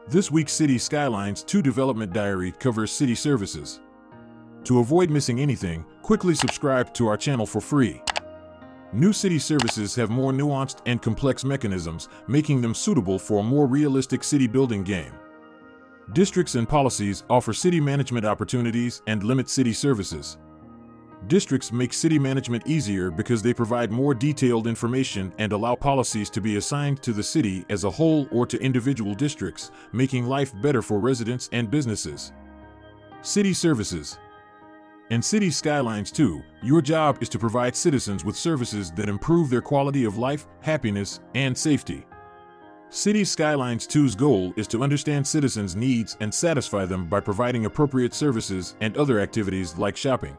This week's Cities Skylines 2 Development Diary covers city services. To avoid missing anything, quickly subscribe to our channel for free. New city services have more nuanced and complex mechanisms, making them suitable for a more realistic city building game. Districts and policies offer city management opportunities and limit city services. Districts make city management easier because they provide more detailed information and allow policies to be assigned to the city as a whole or to individual districts, making life better for residents and businesses. City services. In Cities Skylines 2, your job is to provide citizens with services that improve their quality of life, happiness, and safety. Cities Skylines 2's goal is to understand citizens' needs and satisfy them by providing appropriate services and other activities like shopping.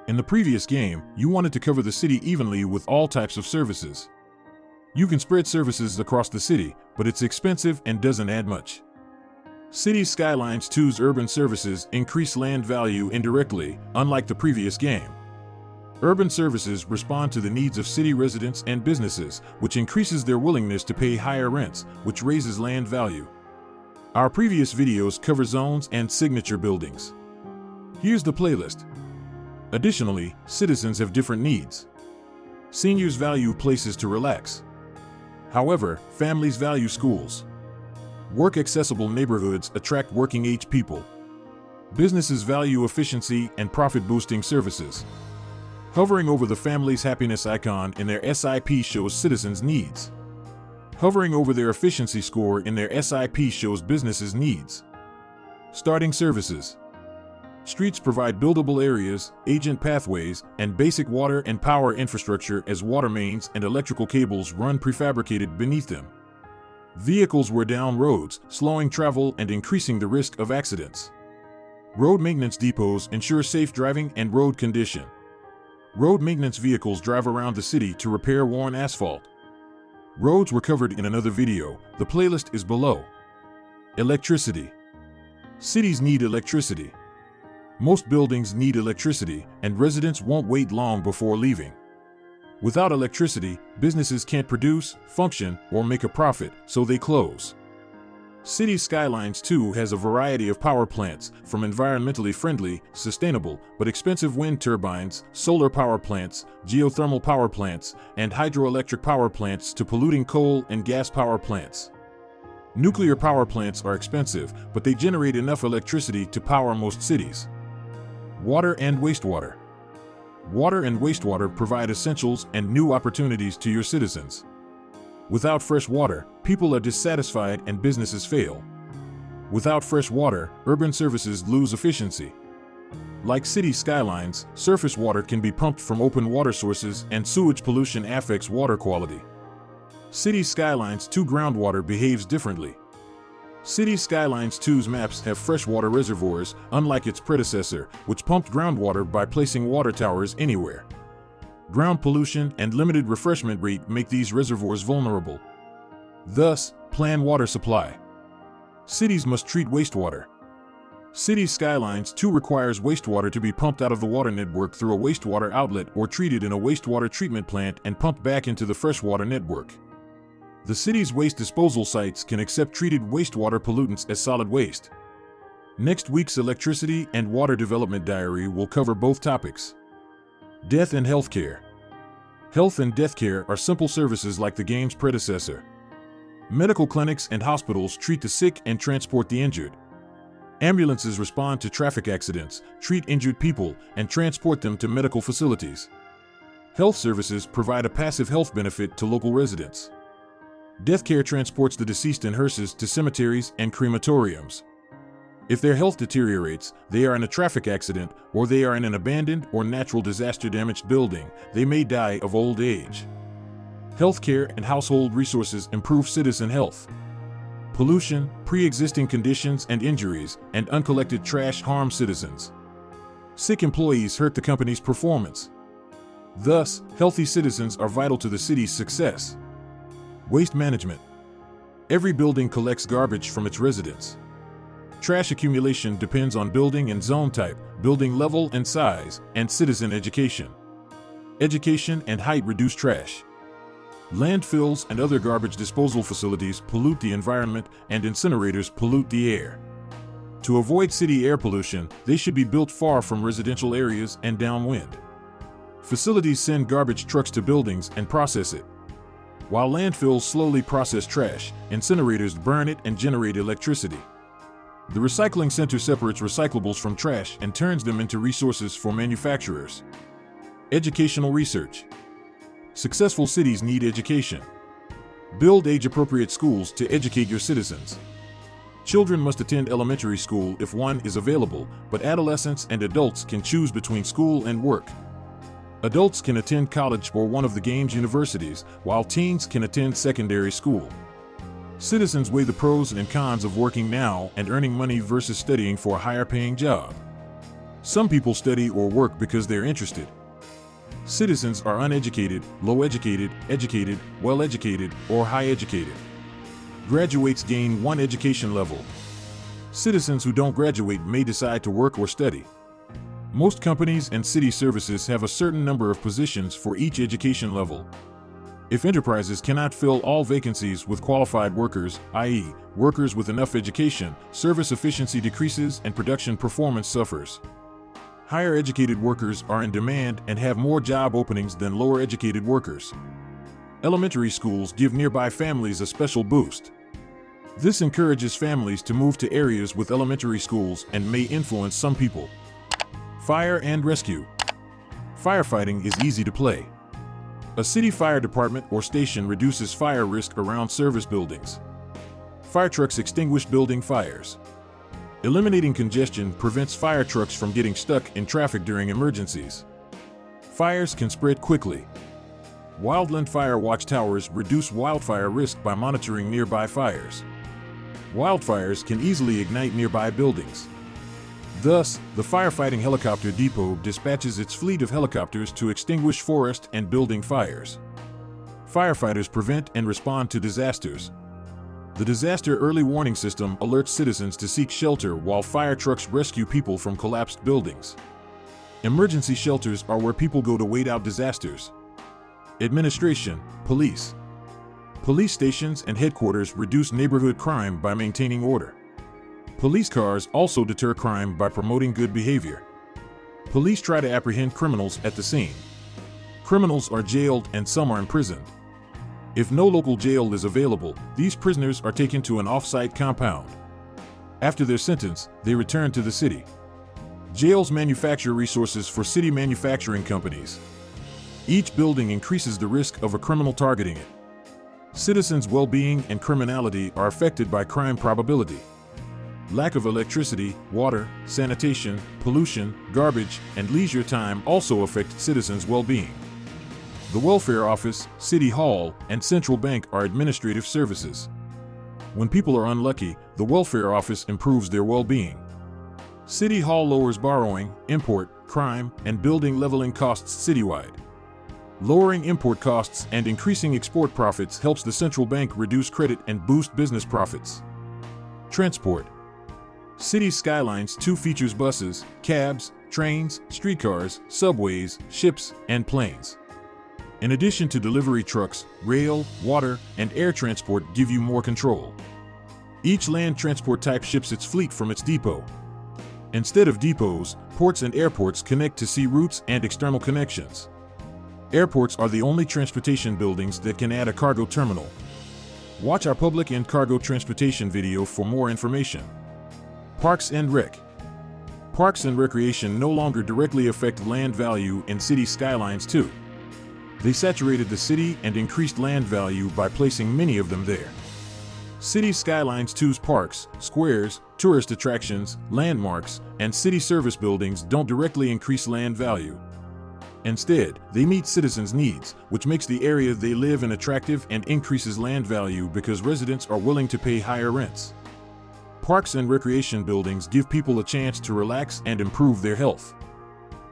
In the previous game, you wanted to cover the city evenly with all types of services. You can spread services across the city, but it's expensive and doesn't add much. Cities Skylines 2's urban services increase land value indirectly, unlike the previous game. Urban services respond to the needs of city residents and businesses, which increases their willingness to pay higher rents, which raises land value. Our previous videos cover zones and signature buildings. Here's the playlist. Additionally, citizens have different needs. Seniors value places to relax. However, families value schools. Work-accessible neighborhoods attract working-age people. Businesses value efficiency and profit-boosting services. Hovering over the family's happiness icon in their SIP shows citizens' needs. Hovering over their efficiency score in their SIP shows businesses' needs. Starting services. Streets provide buildable areas, agent pathways, and basic water and power infrastructure as water mains and electrical cables run prefabricated beneath them. Vehicles wear down roads, slowing travel and increasing the risk of accidents. Road maintenance depots ensure safe driving and road condition. Road maintenance vehicles drive around the city to repair worn asphalt. Roads were covered in another video. The playlist is below. Electricity. Cities need electricity. Most buildings need electricity, and residents won't wait long before leaving. Without electricity, businesses can't produce, function, or make a profit, so they close. Cities Skylines 2 has a variety of power plants, from environmentally friendly, sustainable, but expensive wind turbines, solar power plants, geothermal power plants, and hydroelectric power plants to polluting coal and gas power plants. Nuclear power plants are expensive, but they generate enough electricity to power most cities. Water and wastewater. Water and wastewater provide essentials and new opportunities to your citizens. Without fresh water, people are dissatisfied and businesses fail. Without fresh water, urban services lose efficiency. Like city skylines, surface water can be pumped from open water sources and sewage pollution affects water quality. Cities Skylines 2 groundwater behaves differently. Cities Skylines 2's maps have freshwater reservoirs, unlike its predecessor, which pumped groundwater by placing water towers anywhere. Ground pollution and limited refreshment rate make these reservoirs vulnerable. Thus, plan water supply. Cities must treat wastewater. Cities Skylines 2 requires wastewater to be pumped out of the water network through a wastewater outlet or treated in a wastewater treatment plant and pumped back into the freshwater network. The city's waste disposal sites can accept treated wastewater pollutants as solid waste. Next week's Electricity and Water Development Diary will cover both topics. Death and healthcare. Health and death care are simple services like the game's predecessor. Medical clinics and hospitals treat the sick and transport the injured. Ambulances respond to traffic accidents, treat injured people, and transport them to medical facilities. Health services provide a passive health benefit to local residents. Death care transports the deceased in hearses to cemeteries and crematoriums. If their health deteriorates, they are in a traffic accident, or they are in an abandoned or natural disaster-damaged building, they may die of old age. Healthcare and household resources improve citizen health. Pollution, pre-existing conditions and injuries, and uncollected trash harm citizens. Sick employees hurt the company's performance. Thus, healthy citizens are vital to the city's success. Waste management. Every building collects garbage from its residents. Trash accumulation depends on building and zone type, building level and size, and citizen education. Education and height reduce trash. Landfills and other garbage disposal facilities pollute the environment, and incinerators pollute the air. To avoid city air pollution, they should be built far from residential areas and downwind. Facilities send garbage trucks to buildings and process it. While landfills slowly process trash, incinerators burn it and generate electricity. The recycling center separates recyclables from trash and turns them into resources for manufacturers. Educational research. Successful cities need education. Build age-appropriate schools to educate your citizens. Children must attend elementary school if one is available, but adolescents and adults can choose between school and work. Adults can attend college or one of the Games universities, while teens can attend secondary school. Citizens weigh the pros and cons of working now and earning money versus studying for a higher-paying job. Some people study or work because they're interested. Citizens are uneducated, low-educated, educated, well-educated, or high-educated. Graduates gain one education level. Citizens who don't graduate may decide to work or study. Most companies and city services have a certain number of positions for each education level. If enterprises cannot fill all vacancies with qualified workers, i.e., workers with enough education, service efficiency decreases and production performance suffers. Higher educated workers are in demand and have more job openings than lower educated workers. Elementary schools give nearby families a special boost. This encourages families to move to areas with elementary schools and may influence some people. Fire and rescue. Firefighting is easy to play. A city fire department or station reduces fire risk around service buildings. Fire trucks extinguish building fires. Eliminating congestion prevents fire trucks from getting stuck in traffic during emergencies. Fires can spread quickly. Wildland fire watchtowers reduce wildfire risk by monitoring nearby fires. Wildfires can easily ignite nearby buildings. Thus, the firefighting helicopter depot dispatches its fleet of helicopters to extinguish forest and building fires. Firefighters prevent and respond to disasters. The disaster early warning system alerts citizens to seek shelter while fire trucks rescue people from collapsed buildings. Emergency shelters are where people go to wait out disasters. Administration, police. Police stations and headquarters reduce neighborhood crime by maintaining order. Police cars also deter crime by promoting good behavior. Police try to apprehend criminals at the scene. Criminals are jailed and some are imprisoned. If no local jail is available, these prisoners are taken to an off-site compound. After their sentence, they return to the city. Jails manufacture resources for city manufacturing companies. Each building increases the risk of a criminal targeting it. Citizens' well-being and criminality are affected by crime probability. Lack of electricity, water, sanitation, pollution, garbage, and leisure time also affect citizens' well-being. The Welfare Office, City Hall, and Central Bank are administrative services. When people are unlucky, the Welfare Office improves their well-being. City Hall lowers borrowing, import, crime, and building leveling costs citywide. Lowering import costs and increasing export profits helps the Central Bank reduce credit and boost business profits. Transport. Cities Skylines 2 features buses, cabs, trains, streetcars, subways, ships, and planes. In addition to delivery trucks, rail, water, and air transport give you more control. Each land transport type ships its fleet from its depot. Instead of depots, ports and airports connect to sea routes and external connections. Airports are the only transportation buildings that can add a cargo terminal. Watch our public and cargo transportation video for more information. Parks and Rec. Parks and recreation no longer directly affect land value in Cities Skylines 2. They saturated the city and increased land value by placing many of them there. Cities Skylines 2's parks, squares, tourist attractions, landmarks, and city service buildings don't directly increase land value. Instead, they meet citizens' needs, which makes the area they live in attractive and increases land value because residents are willing to pay higher rents. Parks and recreation buildings give people a chance to relax and improve their health.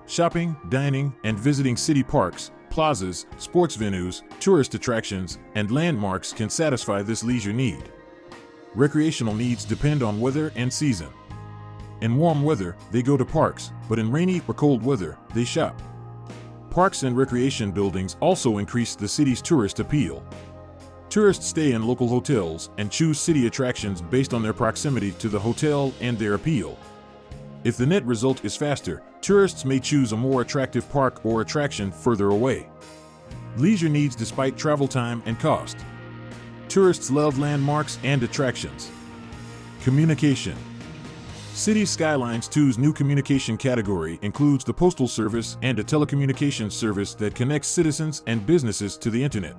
Shopping, dining, and visiting city parks, plazas, sports venues, tourist attractions, and landmarks can satisfy this leisure need. Recreational needs depend on weather and season. In warm weather, they go to parks, but in rainy or cold weather, they shop. Parks and recreation buildings also increase the city's tourist appeal. Tourists stay in local hotels and choose city attractions based on their proximity to the hotel and their appeal. If the net result is faster, tourists may choose a more attractive park or attraction further away. Leisure needs despite travel time and cost. Tourists love landmarks and attractions. Communication. Cities Skylines 2's new communication category includes the postal service and a telecommunications service that connects citizens and businesses to the internet.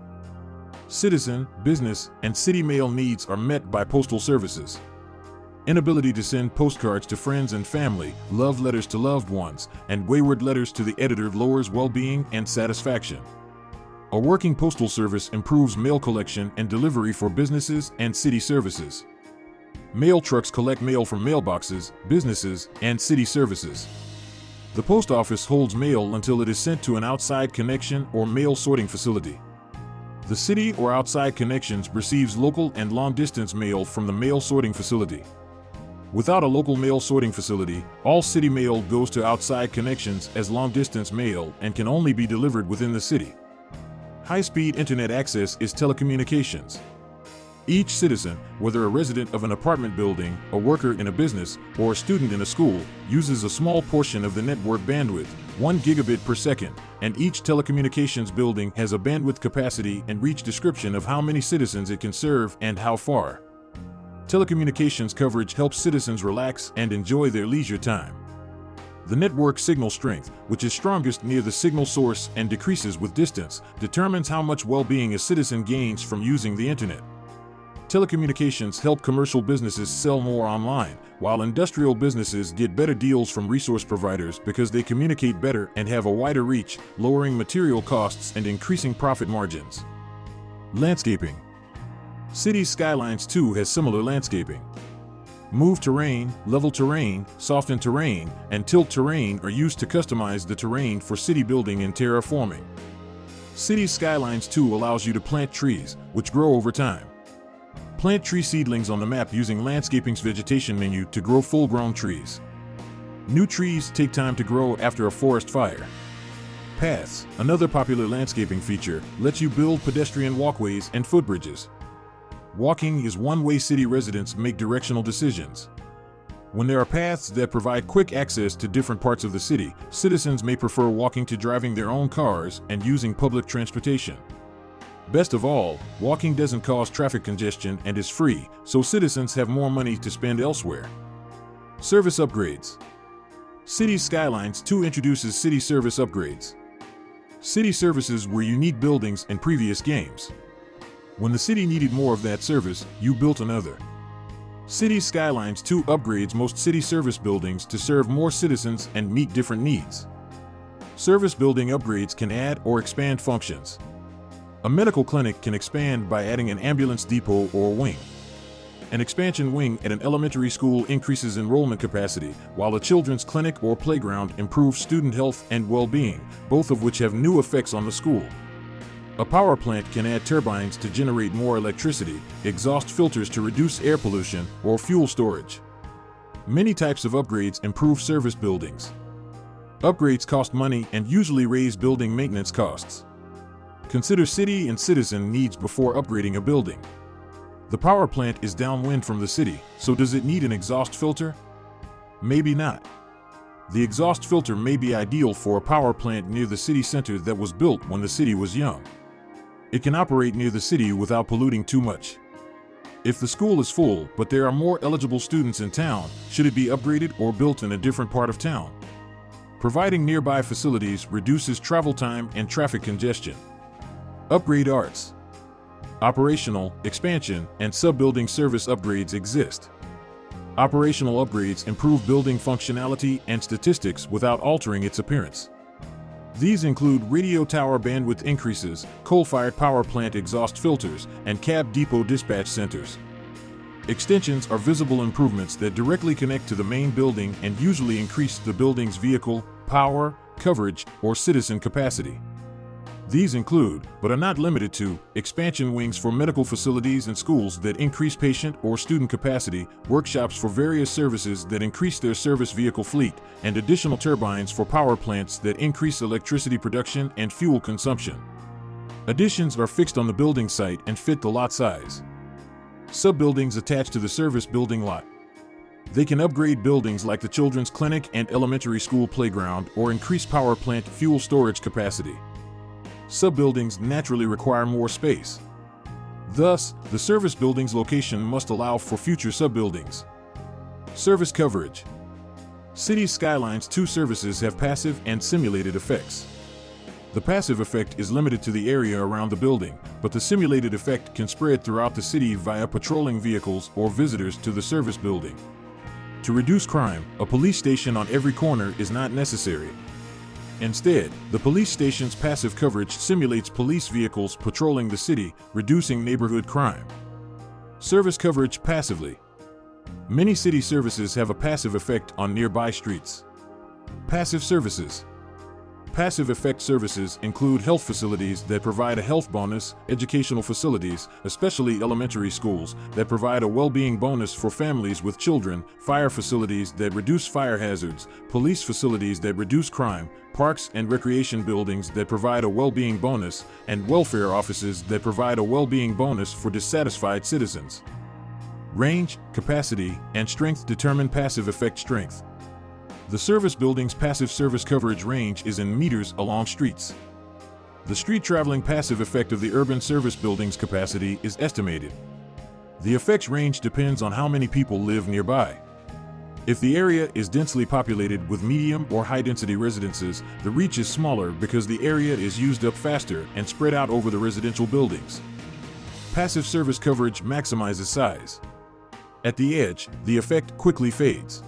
Citizen, business, and city mail needs are met by postal services. Inability to send postcards to friends and family, love letters to loved ones, and wayward letters to the editor lowers well-being and satisfaction. A working postal service improves mail collection and delivery for businesses and city services. Mail trucks collect mail from mailboxes, businesses, and city services. The post office holds mail until it is sent to an outside connection or mail sorting facility. The city or outside connections receives local and long-distance mail from the mail sorting facility. Without a local mail sorting facility, all city mail goes to outside connections as long-distance mail and can only be delivered within the city. High-speed internet access is telecommunications. Each citizen, whether a resident of an apartment building, a worker in a business, or a student in a school, uses a small portion of the network bandwidth, 1 gigabit per second, and each telecommunications building has a bandwidth capacity and reach description of how many citizens it can serve and how far. Telecommunications coverage helps citizens relax and enjoy their leisure time. The network signal strength, which is strongest near the signal source and decreases with distance, determines how much well-being a citizen gains from using the internet. Telecommunications help commercial businesses sell more online, while industrial businesses get better deals from resource providers because they communicate better and have a wider reach, lowering material costs and increasing profit margins. Landscaping. Cities Skylines 2 has similar landscaping. Move terrain, level terrain, soften terrain, and tilt terrain are used to customize the terrain for city building and terraforming. Cities Skylines 2 allows you to plant trees, which grow over time. Plant tree seedlings on the map using Landscaping's vegetation menu to grow full-grown trees. New trees take time to grow after a forest fire. Paths, another popular landscaping feature, lets you build pedestrian walkways and footbridges. Walking is one way city residents make directional decisions. When there are paths that provide quick access to different parts of the city, citizens may prefer walking to driving their own cars and using public transportation. Best of all, walking doesn't cause traffic congestion and is free, so citizens have more money to spend elsewhere. Service upgrades. Cities Skylines 2 introduces city service upgrades. City services were unique buildings in previous games. When the city needed more of that service, you built another. Cities Skylines 2 upgrades most city service buildings to serve more citizens and meet different needs. Service building upgrades can add or expand functions. A medical clinic can expand by adding an ambulance depot or wing. An expansion wing at an elementary school increases enrollment capacity, while a children's clinic or playground improves student health and well-being, both of which have new effects on the school. A power plant can add turbines to generate more electricity, exhaust filters to reduce air pollution, or fuel storage. Many types of upgrades improve service buildings. Upgrades cost money and usually raise building maintenance costs. Consider city and citizen needs before upgrading a building. The power plant is downwind from the city, so does it need an exhaust filter? Maybe not. The exhaust filter may be ideal for a power plant near the city center that was built when the city was young. It can operate near the city without polluting too much. If the school is full, but there are more eligible students in town, should it be upgraded or built in a different part of town? Providing nearby facilities reduces travel time and traffic congestion. Upgrade arts. Operational, expansion, and sub-building service upgrades exist. Operational upgrades improve building functionality and statistics without altering its appearance. These include radio tower bandwidth increases, coal-fired power plant exhaust filters, and cab depot dispatch centers. Extensions are visible improvements that directly connect to the main building and usually increase the building's vehicle, power, coverage, or citizen capacity. These include, but are not limited to, expansion wings for medical facilities and schools that increase patient or student capacity, workshops for various services that increase their service vehicle fleet, and additional turbines for power plants that increase electricity production and fuel consumption. Additions are fixed on the building site and fit the lot size. Sub-buildings attached to the service building lot. They can upgrade buildings like the children's clinic and elementary school playground or increase power plant fuel storage capacity. Sub-buildings naturally require more space. Thus, the service building's location must allow for future sub-buildings. Service coverage. Cities Skylines 2 services have passive and simulated effects. The passive effect is limited to the area around the building, but the simulated effect can spread throughout the city via patrolling vehicles or visitors to the service building. To reduce crime, a police station on every corner is not necessary. Instead, the police station's passive coverage simulates police vehicles patrolling the city, reducing neighborhood crime. Service coverage passively. Many city services have a passive effect on nearby streets. Passive services. Passive effect services include health facilities that provide a health bonus, educational facilities, especially elementary schools, that provide a well-being bonus for families with children, fire facilities that reduce fire hazards, police facilities that reduce crime, parks and recreation buildings that provide a well-being bonus, and welfare offices that provide a well-being bonus for dissatisfied citizens. Range, capacity, and strength determine passive effect strength. The service building's passive service coverage range is in meters along streets. The street traveling passive effect of the urban service building's capacity is estimated. The effect's range depends on how many people live nearby. If the area is densely populated with medium or high-density residences, the reach is smaller because the area is used up faster and spread out over the residential buildings. Passive service coverage maximizes size. At the edge, the effect quickly fades.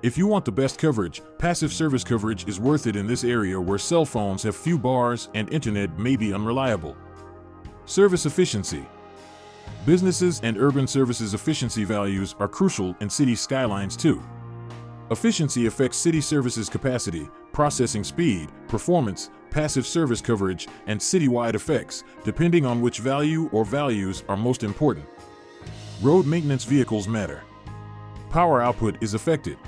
If you want the best coverage, passive service coverage is worth it in this area where cell phones have few bars and internet may be unreliable. Service efficiency. Businesses and urban services efficiency values are crucial in Cities Skylines 2. Efficiency affects city services capacity, processing speed, performance, passive service coverage, and citywide effects, depending on which value or values are most important. Road maintenance vehicles matter. Power output is affected.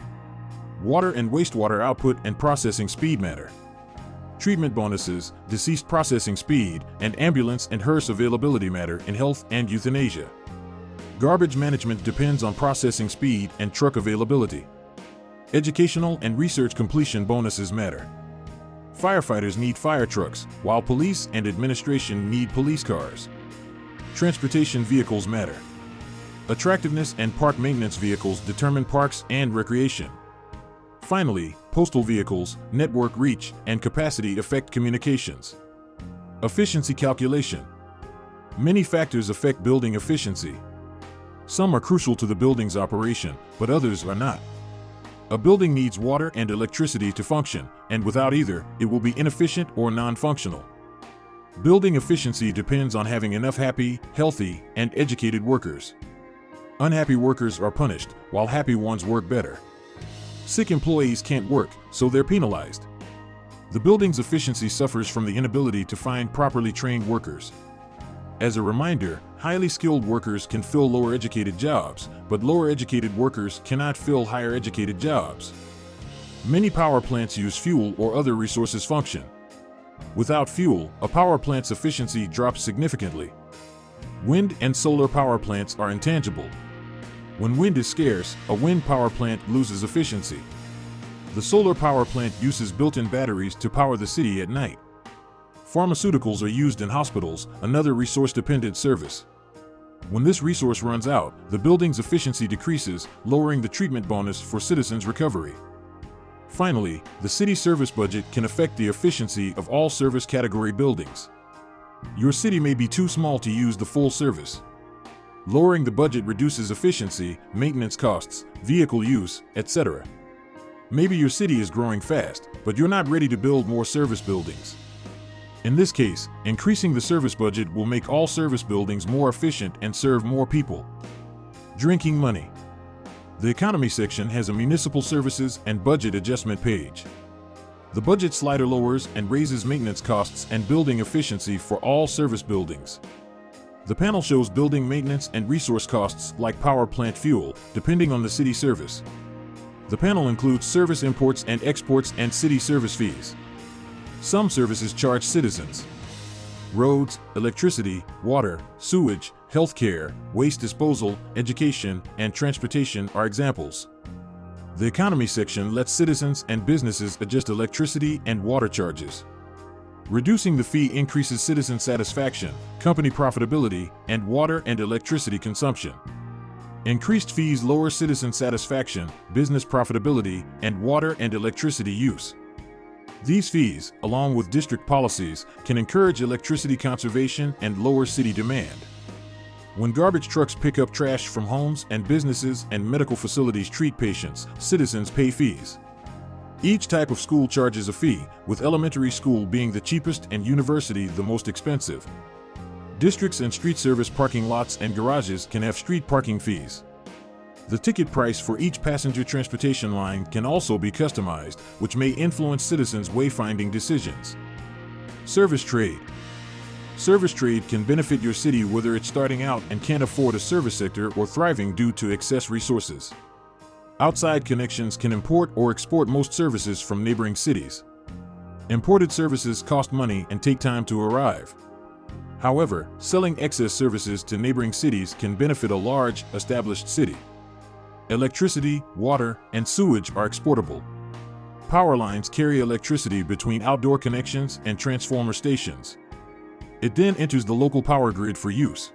Water and wastewater output and processing speed matter. Treatment bonuses, deceased processing speed, and ambulance and hearse availability matter in health and euthanasia. Garbage management depends on processing speed and truck availability. Educational and research completion bonuses matter. Firefighters need fire trucks, while police and administration need police cars. Transportation vehicles matter. Attractiveness and park maintenance vehicles determine parks and recreation. Finally, postal vehicles, network reach, and capacity affect communications. Efficiency calculation. Many factors affect building efficiency. Some are crucial to the building's operation, but others are not. A building needs water and electricity to function, and without either, it will be inefficient or non-functional. Building efficiency depends on having enough happy, healthy, and educated workers. Unhappy workers are punished, while happy ones work better. Sick employees can't work, so they're penalized. The building's efficiency suffers from the inability to find properly trained workers. As a reminder, highly skilled workers can fill lower educated jobs, but lower educated workers cannot fill higher educated jobs. Many power plants use fuel or other resources function. Without fuel, a power plant's efficiency drops significantly. Wind and solar power plants are intangible. When wind is scarce, a wind power plant loses efficiency. The solar power plant uses built-in batteries to power the city at night. Pharmaceuticals are used in hospitals, another resource-dependent service. When this resource runs out, the building's efficiency decreases, lowering the treatment bonus for citizens' recovery. Finally, the city service budget can affect the efficiency of all service category buildings. Your city may be too small to use the full service. Lowering the budget reduces efficiency, maintenance costs, vehicle use, etc. Maybe your city is growing fast, but you're not ready to build more service buildings. In this case, increasing the service budget will make all service buildings more efficient and serve more people. Drinking money. The economy section has a municipal services and budget adjustment page. The budget slider lowers and raises maintenance costs and building efficiency for all service buildings. The panel shows building maintenance and resource costs like power plant fuel, depending on the city service. The panel includes service imports and exports and city service fees. Some services charge citizens. Roads, electricity, water, sewage, healthcare, waste disposal, education, and transportation are examples. The economy section lets citizens and businesses adjust electricity and water charges. Reducing the fee increases citizen satisfaction, company profitability, and water and electricity consumption. Increased fees lower citizen satisfaction, business profitability, and water and electricity use. These fees, along with district policies, can encourage electricity conservation and lower city demand. When garbage trucks pick up trash from homes and businesses and medical facilities treat patients, citizens pay fees. Each type of school charges a fee, with elementary school being the cheapest and university the most expensive. Districts and street service parking lots and garages can have street parking fees. The ticket price for each passenger transportation line can also be customized, which may influence citizens' wayfinding decisions. Service trade. Service trade can benefit your city whether it's starting out and can't afford a service sector or thriving due to excess resources. Outside connections can import or export most services from neighboring cities. Imported services cost money and take time to arrive. However, selling excess services to neighboring cities can benefit a large, established city. Electricity, water, and sewage are exportable. Power lines carry electricity between outdoor connections and transformer stations. It then enters the local power grid for use.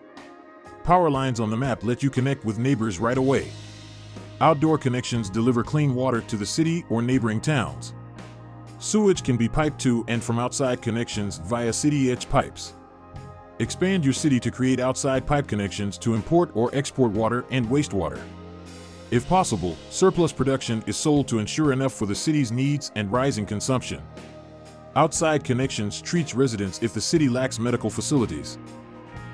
Power lines on the map let you connect with neighbors right away. Outdoor connections deliver clean water to the city or neighboring towns. Sewage can be piped to and from outside connections via city edge pipes. Expand your city to create outside pipe connections to import or export water and wastewater. If possible, surplus production is sold to ensure enough for the city's needs and rising consumption. Outside connections treats residents if the city lacks medical facilities.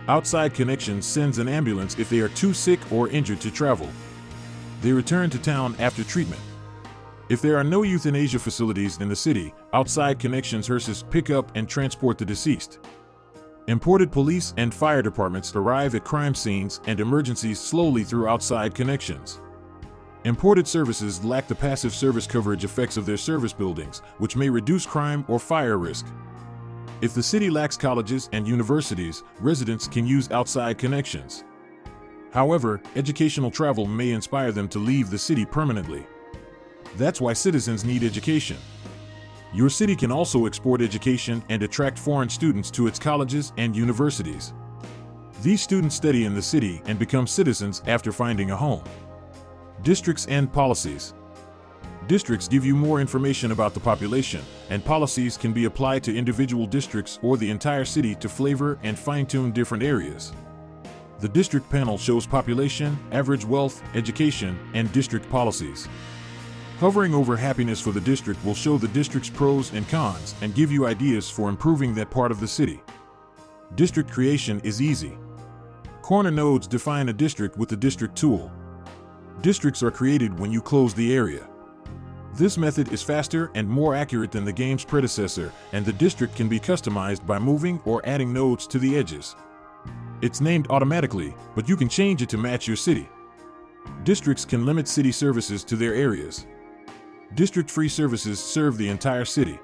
Outside connections sends an ambulance if they are too sick or injured to travel. They return to town after treatment. If there are no euthanasia facilities in the city, outside connections hearses pick up and transport the deceased. Imported police and fire departments arrive at crime scenes and emergencies slowly through outside connections. Imported services lack the passive service coverage effects of their service buildings, which may reduce crime or fire risk. If the city lacks colleges and universities, residents can use outside connections. However, educational travel may inspire them to leave the city permanently. That's why citizens need education. Your city can also export education and attract foreign students to its colleges and universities. These students study in the city and become citizens after finding a home. Districts and policies. Districts give you more information about the population, and policies can be applied to individual districts or the entire city to flavor and fine-tune different areas. The district panel shows population, average wealth, education, and district policies. Hovering over happiness for the district will show the district's pros and cons and give you ideas for improving that part of the city. District creation is easy. Corner nodes define a district with the district tool. Districts are created when you close the area. This method is faster and more accurate than the game's predecessor, and the district can be customized by moving or adding nodes to the edges. It's named automatically, but you can change it to match your city. Districts can limit city services to their areas. District-free services serve the entire city.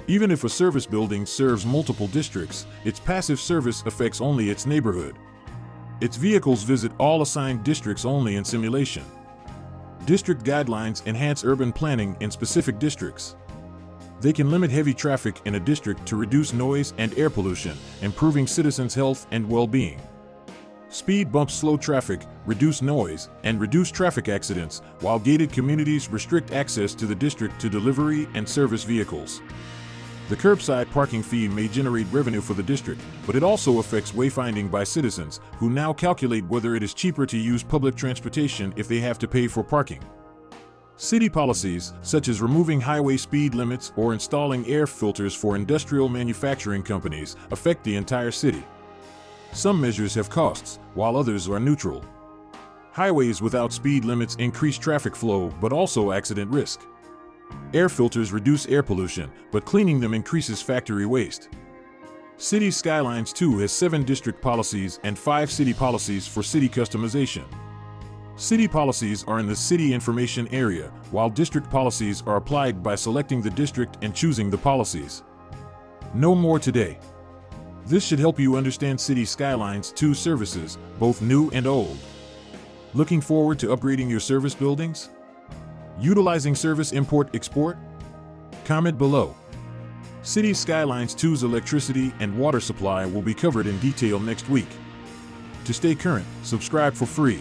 Even if a service building serves multiple districts, its passive service affects only its neighborhood. Its vehicles visit all assigned districts only in simulation. District guidelines enhance urban planning in specific districts. They can limit heavy traffic in a district to reduce noise and air pollution, improving citizens' health and well-being. Speed bumps slow traffic, reduce noise, and reduce traffic accidents, while gated communities restrict access to the district to delivery and service vehicles. The curbside parking fee may generate revenue for the district, but it also affects wayfinding by citizens, who now calculate whether it is cheaper to use public transportation if they have to pay for parking. City policies, such as removing highway speed limits or installing air filters for industrial manufacturing companies, affect the entire city. Some measures have costs, while others are neutral. Highways without speed limits increase traffic flow but also accident risk. Air filters reduce air pollution, but cleaning them increases factory waste. Cities Skylines 2 has 7 district policies and 5 city policies for city customization. City policies are in the city information area, while district policies are applied by selecting the district and choosing the policies. Know more today. This should help you understand Cities Skylines 2 services, both new and old. Looking forward to upgrading your service buildings? Utilizing service import-export? Comment below. Cities Skylines 2's electricity and water supply will be covered in detail next week. To stay current, subscribe for free.